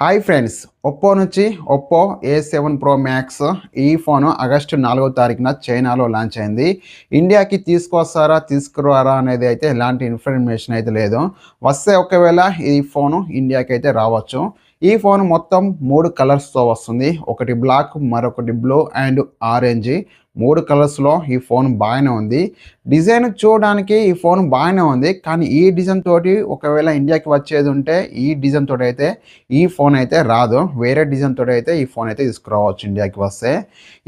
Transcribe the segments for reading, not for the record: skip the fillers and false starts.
Hi friends, Oppo నుంచి Oppo A7 Pro Max ఈ phone August 4వ తారీఖున చైనాలో లాంచ్ అయింది. ఇండియాకి తీసుకొస్తారా తీసుకురారా అనేది అయితే ఎలాంటి ఇన్ఫర్మేషన్ అయితే లేదు. వస్తే ఒకవేళ ఈ ఫోను ఇండియాకి అయితే రావచ్చు. ఈ ఫోన్ మొత్తం 3 కలర్స్తో వస్తుంది. ఒకటి బ్లాక్, మరొకటి బ్లూ అండ్ ఆరెంజ్. 3 కలర్స్లో ఈ ఫోన్ బాగానే ఉంది. డిజైన్ చూడడానికి ఈ ఫోన్ బాగానే ఉంది, కానీ ఈ డిజైన్ తోటి ఒకవేళ ఇండియాకి వచ్చేది ఉంటే ఈ డిజైన్ తోటి అయితే ఈ ఫోన్ అయితే రాదు. వేరే డిజైన్ తోటి అయితే ఈ ఫోన్ అయితే తీసుకురావచ్చు ఇండియాకి వస్తే.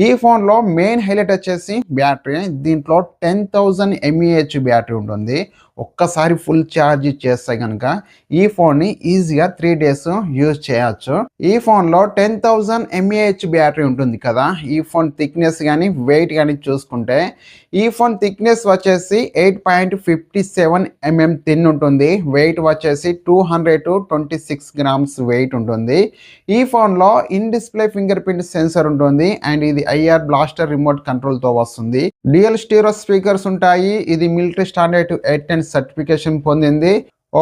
ఈ ఫోన్లో మెయిన్ హైలైట్ వచ్చేసి బ్యాటరీ. దీంట్లో 10,000 mAh బ్యాటరీ ఉంటుంది. ఒక్కసారి ఫుల్ ఛార్జ్ చేస్తే కనుక ఈ ఫోన్ని ఈజీగా 3 డేస్ యూజ్ చేయొచ్చు. ఈ ఫోన్లో 10,000 mAh బ్యాటరీ ఉంటుంది కదా. ఈ ఫోన్ థిక్నెస్ కానీ వెయిట్ కానీ చూసుకుంటే ఈ ఫోన్ థిక్నెస్ వచ్చేసి 8.57 mm థిన్ ఉంటుంది. వెయిట్ వచ్చేసి 226 grams వెయిట్ ఉంటుంది. ఈ ఫోన్లో in display fingerprint sensor ఉంటుంది అండ్ ఇది IR బ్లాస్టర్ రిమోట్ కంట్రోల్తో వస్తుంది. డ్యూయల్ స్టీరియో స్పీకర్స్ ఉంటాయి. ఇది మిలిటరీ స్టాండర్డ్ 810 సర్టిఫికేషన్ పొందింది.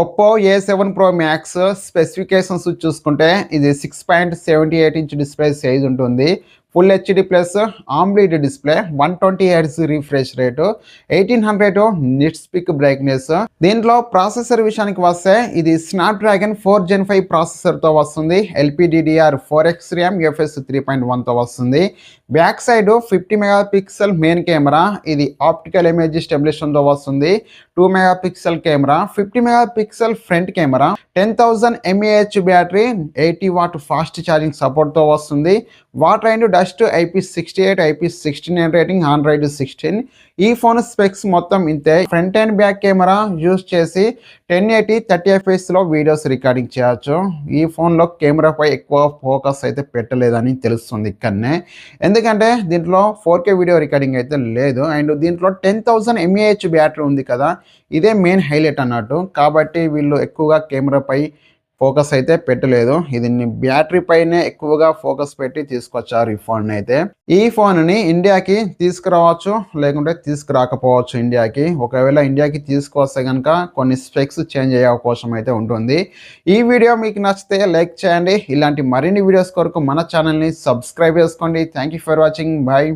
Oppo A7 Pro Max specifications చూసుకుంటే ఇది 6.78 ఇంచ్ డిస్ప్లే సైజ్ ఉంటుంది. Full HD plus AMOLED display, 120 Hz refresh rate, 1800 nits peak brightness. దీంట్లో ప్రాసెసర్ విషయానికి వస్తే ఇది స్నాప్డ్రాగన్ 4 Gen 5 ప్రాసెసర్తో వస్తుంది. LPDDR4X RAM UFS 3.1తో వస్తుంది. Back side 50 megapixel main camera, ఇది ఆప్టికల్ ఇమేజ్ స్టెబిలేషన్తో వస్తుంది. 2 megapixel camera, 50 megapixel front camera, 10,000 mAh battery, 80 watt fast charging సపోర్ట్తో వస్తుంది. Water and dust IP68, IP69 rating, Android 16. ఈ ఫోన్ స్పెక్స్ మొత్తం ఇంతే. Front and back camera use చేసి 1080 30fps videos recording చేయొచ్చు. ఈ ఫోన్లో కెమెరాపై ఎక్కువ ఫోకస్ అయితే పెట్టలేదని తెలుస్తుంది ఇక్కడనే, ఎందుకంటే దీంట్లో 4K వీడియో రికార్డింగ్ అయితే లేదు. అండ్ దీంట్లో 10,000 mAh బ్యాటరీ ఉంది కదా, ఇదే మెయిన్ హైలైట్ అన్నట్టు. కాబట్టి వీళ్ళు ఎక్కువగా కెమెరాపై ఫోకస్ అయితే పెట్టలేదు. ఇది బ్యాటరీ పైనే ఎక్కువగా ఫోకస్ పెట్టి తీసుకొచ్చారు ఈ ఫోన్ అయితే. ఈ ఫోన్ని ఇండియాకి తీసుకురావచ్చు, లేకుంటే తీసుకురాకపోవచ్చు ఇండియాకి. ఒకవేళ ఇండియాకి తీసుకొస్తే కనుక కొన్ని స్పెక్స్ చేంజ్ అయ్యే అవకాశం అయితే ఉంటుంది. ఈ వీడియో మీకు నచ్చితే లైక్ చేయండి. ఇలాంటి మరిన్ని వీడియోస్ కొరకు మన ఛానల్ని సబ్స్క్రైబ్ చేసుకోండి. Thank you for watching. Bye.